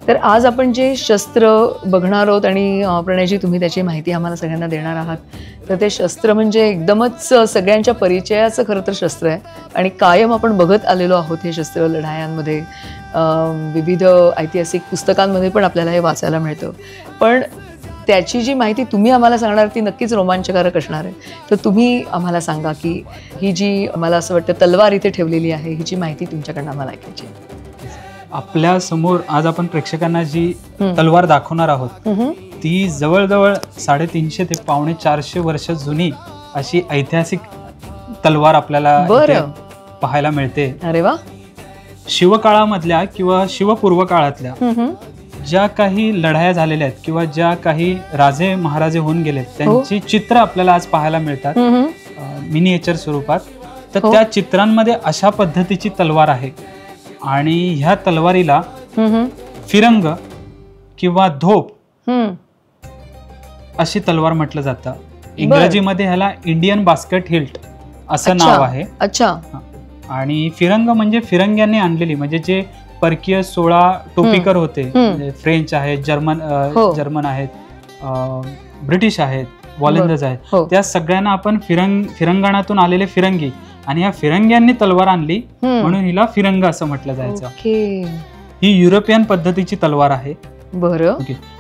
तर आज आपण जे शस्त्र बघणार आहोत आणि प्रणयजी तुम्ही त्याची माहिती आम्हाला सगळ्यांना देणार आहात, तर ते शस्त्र म्हणजे एकदमच सगळ्यांच्या परिचयाचं खरं तर शस्त्र आहे आणि कायम आपण बघत आलेलो आहोत हे शस्त्र लढायांमध्ये, विविध ऐतिहासिक पुस्तकांमध्ये पण आपल्याला हे वाचायला मिळतं. पण त्याची जी माहिती तुम्ही आम्हाला सांगणार ती नक्कीच रोमांचकारक असणार आहे. तर तुम्ही आम्हाला सांगा की ही जी मला असं वाटतं तलवार इथे ठेवलेली आहे हिची माहिती तुमच्याकडनं आम्हाला ऐकायची. आपल्या समोर आज आपण प्रेक्षकांना जी तलवार दाखवणार आहोत ती जवळजवळ 350 ते 450 वर्ष जुनी अशी ऐतिहासिक तलवार आपल्याला पाहायला मिळते. अरे वा. शिवकाळामधल्या किंवा शिवपूर्व काळातल्या ज्या काही लढाया झालेल्या आहेत किंवा ज्या काही राजे महाराजे होऊन गेलेत त्यांची चित्र आपल्याला आज पाहायला मिळतात मिनिएचर स्वरूपात. तर त्या चित्रांमध्ये अशा पद्धतीची तलवार आहे आणि ह्या तलवारीला फिरंग किंवा धोप अशी तलवार म्हटलं जातं. इंग्रजीमध्ये ह्याला इंडियन बास्केट हिल्ट असं नाव आहे. अच्छा. आणि फिरंग म्हणजे फिरंग्यांनी आणलेली, म्हणजे जे परकीय 16 टोपीकर होते, फ्रेंच आहेत, जर्मन आहेत, ब्रिटिश आहेत, वॉलंदज आहेत, त्या सगळ्यांना आपण फिरंगाणातून आलेले फिरंगी आणि या फिरंग्यांनी तलवार आणली म्हणून हिला फिरंग असं म्हटलं जायचं. ही युरोपियन पद्धतीची तलवार आहे. बरं.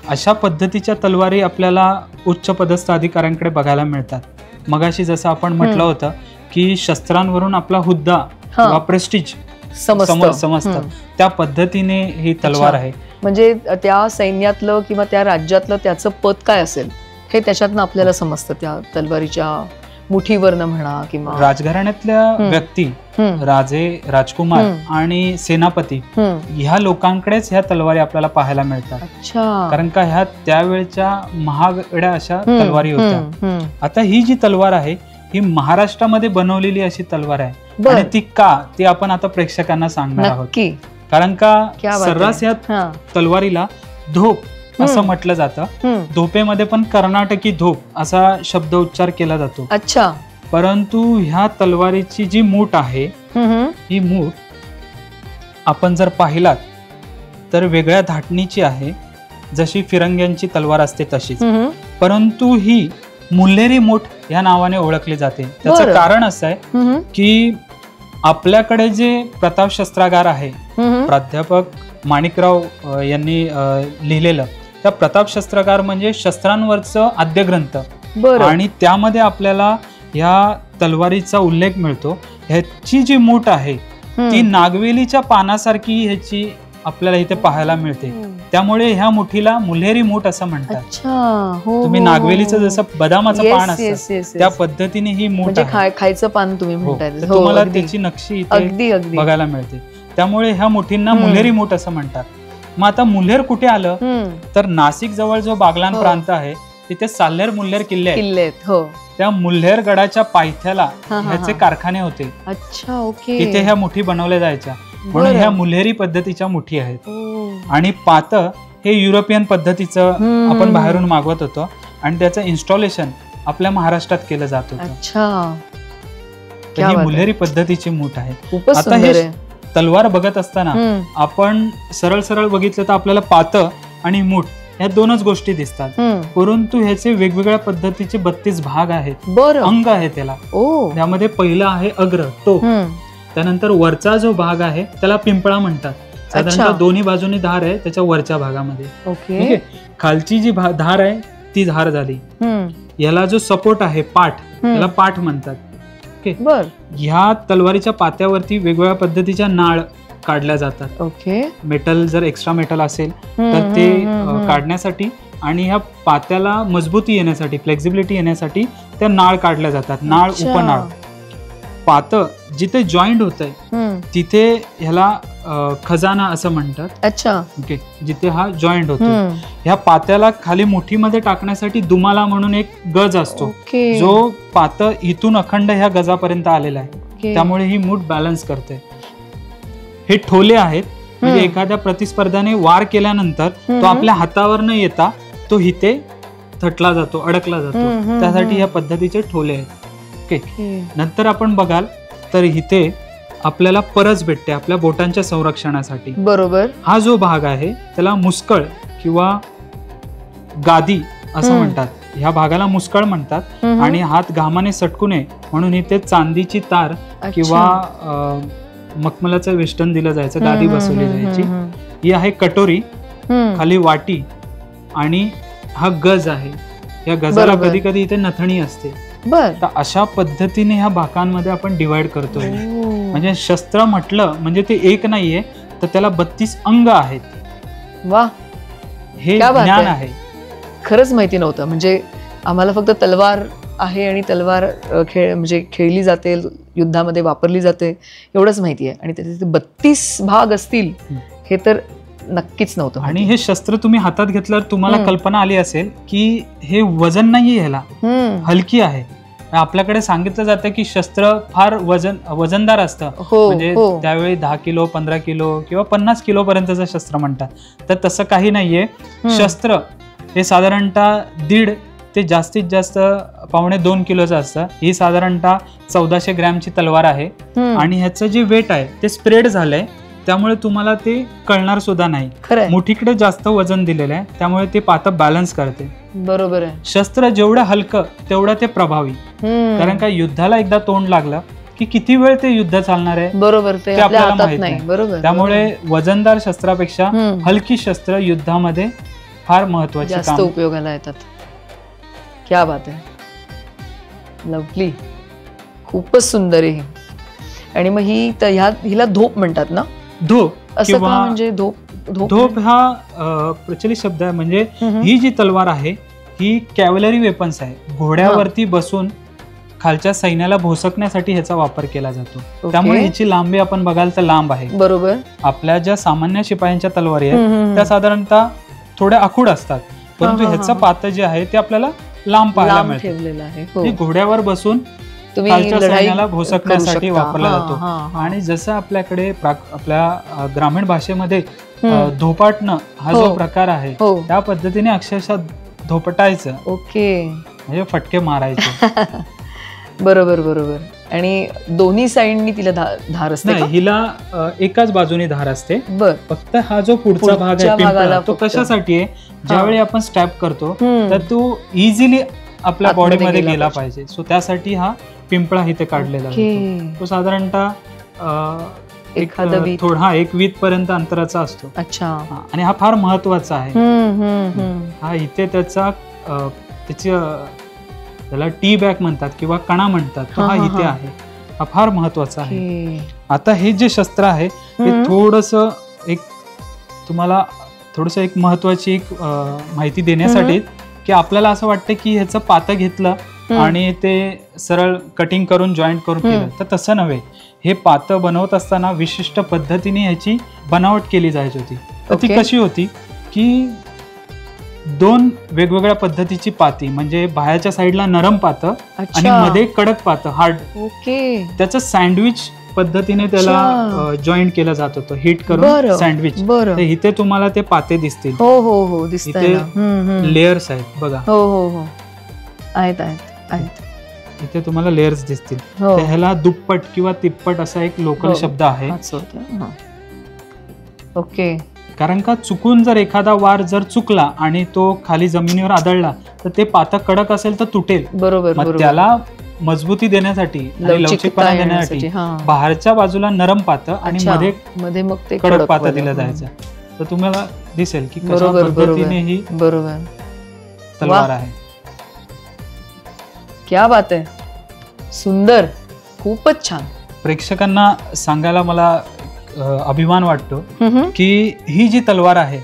अशा पद्धतीच्या तलवारी आपल्याला उच्च पदस्थ अधिकाऱ्यांकडे बघायला मिळतात. मगाशी जसं आपण म्हटलं होतं की शस्त्रांवरून आपला हुद्दा किंवा प्रेस्टिज समजतं, त्या पद्धतीने ही तलवार आहे. म्हणजे त्या सैन्यातलं किंवा त्या राज्यातलं त्याचं पद काय असेल हे त्याच्यातनं आपल्याला समजतं त्या तलवारीच्या मुठीवरनं म्हणा किंवा राजघराण्यातल्या व्यक्ती, राजे, राजकुमार आणि सेनापती ह्या लोकांकडेच ह्या तलवारी आपल्याला पाहायला मिळतात. कारण का ह्या त्यावेळच्या महागड्या अशा तलवारी होत्या. आता ही जी तलवार आहे ही महाराष्ट्रामध्ये बनवलेली अशी तलवार आहे आणि ती का ते आपण आता प्रेक्षकांना सांगणार आहोत. कारण का सर्रास या तलवारीला धोप असं म्हटलं जातं. धोपेमध्ये पण कर्नाटकी धोप असा शब्द उच्चार केला जातो. अच्छा. परंतु ह्या तलवारीची जी मूठ आहे ही मूठ आपण जर पाहिलात तर वेगळ्या धाटणीची आहे, जशी फिरंग्यांची तलवार असते तशीच. परंतु ही मुल्हेरी मूठ या नावाने ओळखली जाते. त्याचं कारण असं आहे की आपल्याकडे जे प्रताप शस्त्रागार आहे, प्राध्यापक माणिकराव यांनी लिहिलेलं, त्या प्रताप शस्त्रागार म्हणजे शस्त्रांवरचं आद्यग्रंथ आणि त्यामध्ये आपल्याला या तलवारीचा उल्लेख मिळतो. ह्याची जी मूठ आहे ती नागवेलीच्या पानासारखी ह्याची आपल्याला इथे पाहायला मिळते. त्यामुळे ह्या मुठीला मुल्हेरी मूठ असं म्हणतात. तुम्ही नागवेलीचं जसं बदामाचं पान असतं त्या पद्धतीने ही मूठ खायचं पान तुम्ही म्हणताय, तुम्हाला त्याची नक्षी इथे बघायला मिळते. त्यामुळे ह्या मुठींना मुल्हेरी मूठ असं म्हणतात. मग आता मुल्हेर कुठे आलं तर नाशिक जवळ जो बागलान प्रांत आहे तिथे साल्हेर मुल्हेर किल्ले आहेत. त्या मुल्हेर गडाच्या पायथ्याला ह्याचे कारखाने होते. तिथे ह्या मुठी बनवल्या जायच्या म्हणून ह्या मुल्हेरी पद्धतीच्या मुठी आहेत. आणि पात हे युरोपियन पद्धतीचं आपण बाहेरून मागवत होतो आणि त्याचं इन्स्टॉलेशन आपल्या महाराष्ट्रात केलं जात होतं. ही मुल्हेरी पद्धतीची मूठ आहे. आता हे तलवार बघत असताना आपण सरळ सरळ बघितलं तर आपल्याला पात आणि मूठ ह्या दोनच गोष्टी दिसतात. परंतु ह्याचे वेगवेगळ्या पद्धतीचे 32 भाग आहेत, अंग आहे त्याला. त्यामध्ये पहिला आहे अग्र, टोक. त्यानंतर वरचा जो भाग आहे त्याला पिंपळा म्हणतात. साधारणतः दोन्ही बाजूनी धार आहे त्याच्या वरच्या भागामध्ये. खालची जी धार आहे ती धार झाली. याला जो सपोर्ट आहे पाठ, त्याला पाठ म्हणतात. ह्या तलवारीच्या पात्यावरती वेगवेगळ्या पद्धतीच्या नाळ काढल्या जातात. मेटल जर एक्स्ट्रा मेटल असेल तर ते काढण्यासाठी आणि ह्या पात्याला मजबूती येण्यासाठी, फ्लेक्झिबिलिटी येण्यासाठी त्या नाळ काढल्या जातात. नाळ, उपनाळ. पात जिथे जॉईंट होत आहे तिथे ह्याला खजाना असं म्हणतात. जिथे हा जॉईंट होतो ह्या पात्याला खाली मुठीमध्ये टाकण्यासाठी दुमाला म्हणून एक गज असतो जो पात इथून अखंड ह्या गजापर्यंत आलेला आहे. त्यामुळे ही मूठ बॅलन्स करते. हे ठोले आहेत, म्हणजे एखाद्या प्रतिस्पर्ध्याने वार केल्यानंतर तो आपल्या हातावर न येता तो इथे थटला जातो, अडकला जातो. त्यासाठी ह्या पद्धतीचे ठोले आहेत. नंतर आपण बघाल तर इथे आपल्याला परस भेटते आपल्या बोटांच्या संरक्षणासाठी. बरोबर. हा जो भाग आहे त्याला मुस्कळ किंवा गादी असं म्हणतात. ह्या भागाला मुस्कळ म्हणतात. आणि हात घामाने सटकू नये म्हणून इथे चांदीची तार किंवा मखमलाचं वेष्टन दिलं जायचं, गादी बसवली जायची. ही आहे कटोरी, खाली वाटी आणि हा गज आहे. या गजाला कधी कधी इथे नथणी असते. तर अशा पद्धतीने ह्या भागांमध्ये आपण डिवाइड करतोय. म्हणजे शस्त्र म्हटलं म्हणजे ते एक नाहीये, तर त्याला 32 अंग आहेत. वा, हे ज्ञान आहे. खरंच माहिती नव्हतं. म्हणजे आम्हाला फक्त तलवार आहे आणि तलवार म्हणजे खेळली जाते, युद्धामध्ये वापरली जाते एवढंच माहिती आहे. आणि त्याचे 32 भाग असतील हे तर नक्कीच नव्हतं. आणि हे शस्त्र तुम्ही हातात घेतल्यावर तुम्हाला कल्पना आली असेल की हे वजन नाही, ह्याला हलकी आहे. आपल्याकडे सांगितलं जातं की शस्त्र फार वजनदार असतं. म्हणजे त्यावेळी 10 किलो 15 किलो किंवा 50 किलो पर्यंतचं शस्त्र म्हणतात. तर तसं काही नाहीये. शस्त्र हे साधारणतः 1.5 ते जास्तीत जास्त 1.25-2 किलोचं असतं. ही साधारणतः 1400 ग्रॅमची तलवार आहे. आणि ह्याचं जे वेट आहे ते स्प्रेड झालंय, त्यामुळे तुम्हाला ते कळणार सुद्धा नाही. मुठीकडे जास्त वजन दिलेलं आहे, त्यामुळे ते पातं बॅलन्स करते. बरोबर आहे. शस्त्र जेवढं हलकं तेवढं ते प्रभावी. कारण का युद्धाला एकदा तोंड लागलं की किती वेळ ते युद्ध चालणार आहे, बरोबर, ते आपल्याला माहित नाही. बरोबर. त्यामुळे वजनदार शस्त्रापेक्षा हलकी शस्त्र युद्धामध्ये फार महत्वाची, जास्त उपयोगाला येतात. क्या बात आहे, लवली, खूपच सुंदर आहे. आणि मग हिला धोप म्हणतात ना? धोप असं का? म्हणजे धोप हा प्रचलित शब्द आहे. म्हणजे ही जी तलवार आहे ही कॅव्हलरी वेपन्स आहे. घोड्यावरती बसून खालच्या सैन्याला भोसकण्यासाठी ह्याचा वापर केला जातो. त्यामुळे ह्याची लांबी आपण बघाल तर लांब आहे. बरोबर. आपल्या ज्या सामान्य शिपायांच्या तलवारी आहेत त्या साधारणतः थोड्या आखूड असतात, परंतु ह्याचं पातं जे आहे ते आपल्याला लांब पाहायला मिळते. घोड्यावर बसून खालच्या सैन्याला भोसकण्यासाठी वापरला जातो. आणि जसं आपल्याकडे आपल्या ग्रामीण भाषेमध्ये धोपाटणं हा जो प्रकार आहे, त्या पद्धतीने अक्षरशः धोपटायचं. ओके. म्हणजे फटके मारायचे. बरोबर बरोबर. आणि दोन्ही साइडनी तिला धार असते? हिला एकाच बाजूने धार असते. फक्त हा जो पुढचा भाग आहे पिंपळा, तो कशासाठी आहे, ज्यावेळी आपण स्टॅब करतो तर तो इझिली आपल्या बॉडीमध्ये गेला पाहिजे. सो त्यासाठी हा पिंपळा इथे काढलेला तो साधारणतः थोडा 1 वीत पर्यंत अंतराचा असतो. अच्छा. आणि हा फार महत्वाचा आहे. हा इथे त्याला टी बॅग म्हणतात किंवा कणा म्हणतात, हा इथे आहे. हा फार महत्वाचा आहे. आता हे जे शस्त्र आहे हे तुम्हाला एक महत्वाची माहिती देण्यासाठी की आपल्याला असं वाटतं की ह्याचं पातं घेतलं आणि ते सरळ कटिंग करून जॉईंट करून केलं, तर तसं नव्हे. हे पातं बनवत असताना विशिष्ट पद्धतीने ह्याची बनावट केली जायची होती. तर ती कशी होती की 2 वेगवेगळ्या पद्धतीची पाती, म्हणजे बाहेरच्या साईडला नरम पातं आणि मध्ये कडक पातं, हार्ड. ओके. त्याचं सँडविच पद्धतीने त्याला जॉईंट केलं जात होतं, हिट करून सँडविच. इथे तुम्हाला ते पाते दिसतील. हो हो हो, इथे लेयर्स आहेत बघा. हो हो हो, आहेत आहेत. इथे तुम्हाला लेयर्स दिसतील. ह्याला दुप्पट किंवा तिप्पट असा एक लोकल शब्द आहे. ओके. कारण का चुकून जर एखादा वार जर चुकला आणि तो खाली जमिनीवर आदळला तर ते पातं कडक असेल तर तुटेल. बरोबर. त्याला मजबूती देण्यासाठी आणि लवचिकपणा देण्यासाठी बाहेरच्या बाजूला नरम पातं आणि मध्ये मग ते कडक पातं दिलं जायचं. तर तुम्हाला दिसेल की कशा पद्धतीने ही तलवार आहे. क्या बात आहे, सुंदर, खूपच छान. प्रेक्षकांना सांगायला मला अभिमान वाटतो की ही जी तलवार आहे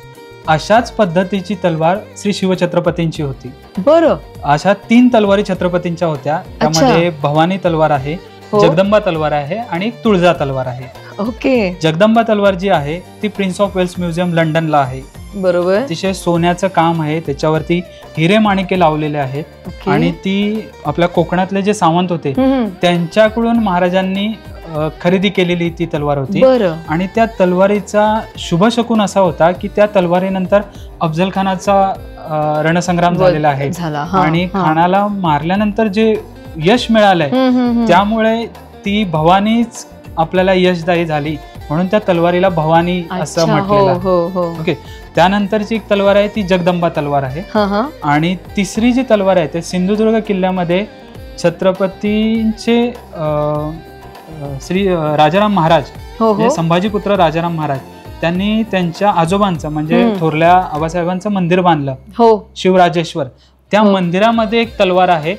अशाच पद्धतीची तलवार श्री शिवछत्रपतींची होती. बरं. अशा 3 तलवारी छत्रपतींच्या होत्या. त्यामध्ये भवानी तलवार आहे, जगदंबा तलवार आहे आणि एक तुळजा तलवार आहे. ओके. जगदंबा तलवार जी आहे ती प्रिन्स ऑफ वेल्स म्युझियम लंडनला आहे. बरोबर. अतिशय सोन्याचं काम आहे, त्याच्यावरती हिरे माणिके लावलेले आहेत. आणि ती आपल्या कोकणातले जे सावंत होते त्यांच्याकडून महाराजांनी खरेदी केलेली ती तलवार होती. आणि त्या तलवारीचा शुभ शकून असा होता की त्या तलवारीनंतर अफजल खानाचा रणसंग्राम झालेला आहे. आणि खानाला मारल्यानंतर जे यश मिळालंय त्यामुळे ती भवानीच आपल्याला यशदायी झाली, म्हणून त्या तलवारीला भवानी असं म्हटलेलं आहे. ओके. त्यानंतरची एक तलवार आहे ती जगदंबा तलवार आहे. आणि तिसरी जी तलवार आहे ते सिंधुदुर्ग किल्ल्यामध्ये छत्रपतींचे श्री राजाराम महाराज, संभाजीपुत्र राजाराम महाराज, त्यांनी त्यांच्या आजोबांचं म्हणजे थोरल्या आबासाहेबांचं मंदिर बांधलं, शिवराजेश्वर. त्या मंदिरामध्ये एक तलवार आहे,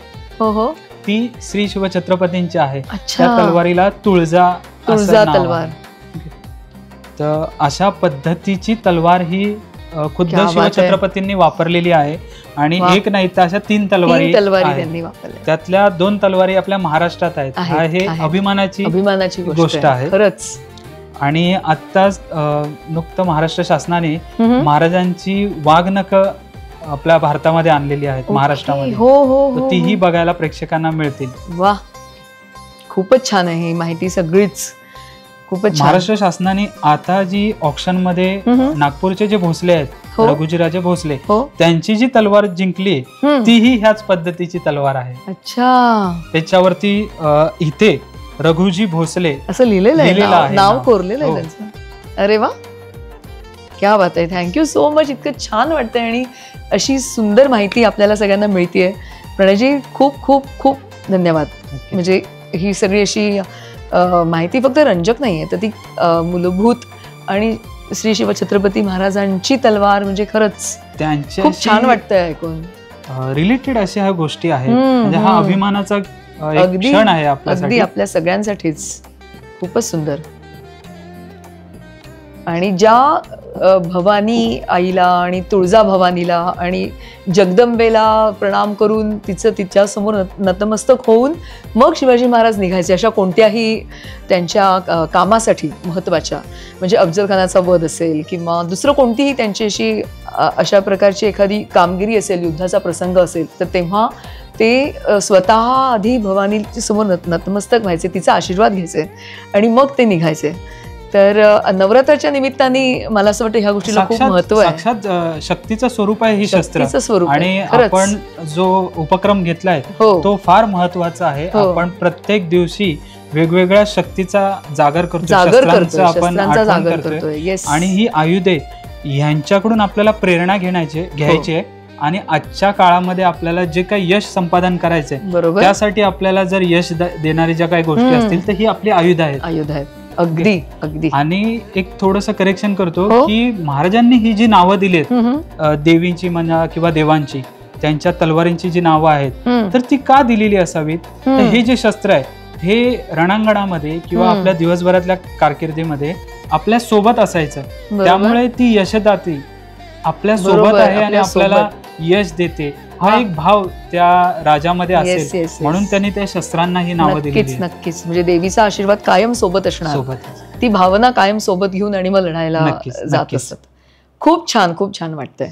ती श्री शिवछत्रपतींची आहे. त्या तलवारीला तुळजा तलवार. तर अशा पद्धतीची तलवार ही खुद्द शिवछत्रपतींनी वापरलेली आहे. आणि एक नाही तर अशा 3 तलवारी त्यांनी वापरल्या. त्यातल्या 2 तलवारी आपल्या महाराष्ट्रात आहेत. हे अभिमानाची गोष्ट आहे खरंच. आणि आत्ताच नुकतं महाराष्ट्र शासनाने महाराजांची वाघनख आपल्या भारतामध्ये आणलेली आहेत, महाराष्ट्रामध्ये. तीही बघायला प्रेक्षकांना मिळतील. वा, खूपच छान आहे ही माहिती सगळीच, खूपच. महाराष्ट्र शासनाने आता जी ऑक्शन मध्ये नागपूरचे जे भोसले आहेत, रघुजीराजे भोसले, त्यांची जी तलवार जिंकली तीही ह्याच पद्धतीची तलवार आहे. अच्छा. त्याच्यावरती इथे रघुजी भोसले असं लिहिलेलं आहे, नाव कोरलेलं आहे त्यांचं. अरे वा, क्या बात आहे. Thank you so much. इतकं छान वाटतंय आणि अशी सुंदर माहिती आपल्याला सगळ्यांना मिळतीये. प्रणयजी खूप खूप खूप धन्यवाद. म्हणजे ही सगळी अशी माहिती फक्त रंजक नाहीये, तर ती मूलभूत आणि श्री शिवछत्रपती महाराजांची तलवार म्हणजे खरंच त्यांची खूप छान वाटतंय ऐकून. रिलेटेड अशा ह्या गोष्टी आहेत, म्हणजे हा अभिमानाचा क्षण आहे अगदी आपल्या सगळ्यांसाठीच. खूपच सुंदर. आणि ज्या भवानी आईला आणि तुळजा भवानीला आणि जगदंबेला प्रणाम करून तिच्यासमोर नतमस्तक होऊन मग शिवाजी महाराज निघायचे अशा कोणत्याही त्यांच्या कामासाठी महत्त्वाच्या, म्हणजे अफजल खानाचा वध असेल किंवा दुसरं कोणतीही त्यांची अशी अशा प्रकारची एखादी कामगिरी असेल, युद्धाचा प्रसंग असेल, तर तेव्हा ते स्वतः आधी भवानी समोर नतमस्तक व्हायचे, तिचा आशीर्वाद घ्यायचे आणि मग ते निघायचे. तर नवरात्राच्या निमित्ताने मला असं वाटतं ह्या गोष्टीला खूप महत्व आहे. साक्षात शक्तीचं स्वरूप आहे ही शस्त्र. आणि आपण जो उपक्रम घेतलाय तो फार महत्वाचा आहे. आपण प्रत्येक दिवशी वेगवेगळ्या शक्तीचा जागर करतो, आणि ही आयुधे ह्यांच्याकडून आपल्याला प्रेरणा घ्यायची. आणि आजच्या काळामध्ये आपल्याला जे काही यश संपादन करायचंय, त्यासाठी आपल्याला जर यश देणारी ज्या काही गोष्टी असतील तर ही आपली आयुध आहेत. अगदी अगदी. आणि एक थोडंसं करेक्शन करतो की महाराजांनी ही जी नावं दिलीत देवींची म्हणा किंवा देवांची, त्यांच्या तलवारींची जी नावं आहेत, तर ती का दिलेली असावीत? तर हे जे शस्त्र आहे हे रणांगणामध्ये किंवा आपल्या दिवसभरातल्या कारकिर्दीमध्ये आपल्या सोबत असायचं. त्यामुळे ती यशदाती आपल्या सोबत आहे आणि आपल्याला यश देते, हा एक भाव त्या राजामध्ये असेल, म्हणून त्यांनी त्या शस्त्रांना ही नावं दिली. नक्कीच. म्हणजे देवीचा आशीर्वाद कायम सोबत असणार, ती भावना कायम सोबत घेऊन आणि मग लढायला जात असतात. खूप छान, खूप छान वाटतंय.